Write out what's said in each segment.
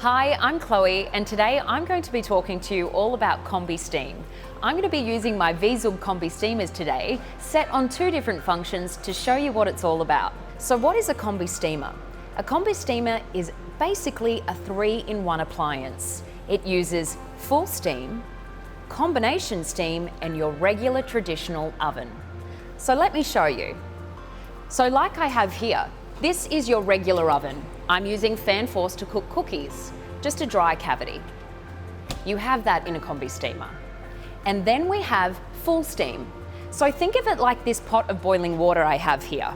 Hi, I'm Chloe, and today I'm going to be talking to you all about Combi-Steam. I'm going to be using my V-ZUG Combi-Steamers today, set on two different functions to show you what it's all about. So what is a Combi-Steamer? A Combi-Steamer is basically a 3-in-1 appliance. It uses full steam, combination steam, and your regular traditional oven. So let me show you. So like I have here, this is your regular oven. I'm using fan force to cook cookies, just a dry cavity. You have that in a Combi-Steamer. And then we have full steam. So think of it like this pot of boiling water I have here.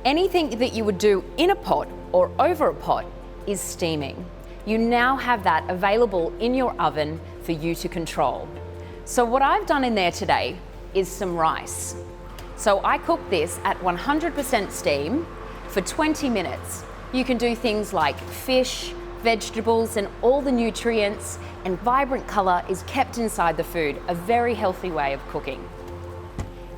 Anything that you would do in a pot or over a pot is steaming. You now have that available in your oven for you to control. So what I've done in there today is some rice. So I cooked this at 100% steam for 20 minutes. You can do things like fish, vegetables, and all the nutrients and vibrant color is kept inside the food, a very healthy way of cooking.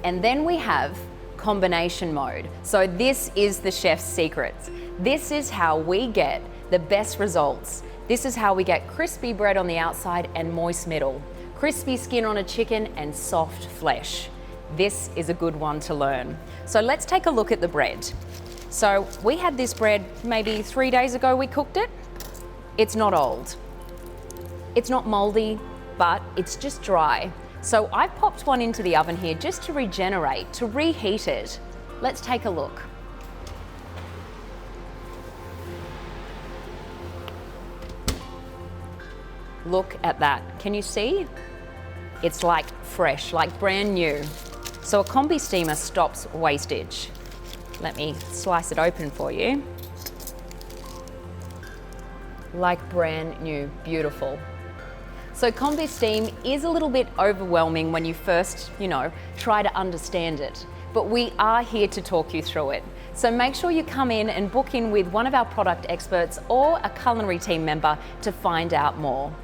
And then we have combination mode. So this is the chef's secrets. This is how we get the best results. This is how we get crispy bread on the outside and moist middle, crispy skin on a chicken and soft flesh. This is a good one to learn. So let's take a look at the bread. So we had this bread maybe 3 days ago we cooked it. It's not old. It's not moldy, but it's just dry. So I popped one into the oven here just to regenerate, to reheat it. Let's take a look. Look at that. Can you see? It's like fresh, like brand new. So a Combi-Steamer stops wastage. Let me slice it open for you. Like brand new, beautiful. So Combi-Steam is a little bit overwhelming when you first, try to understand it, but we are here to talk you through it. So make sure you come in and book in with one of our product experts or a culinary team member to find out more.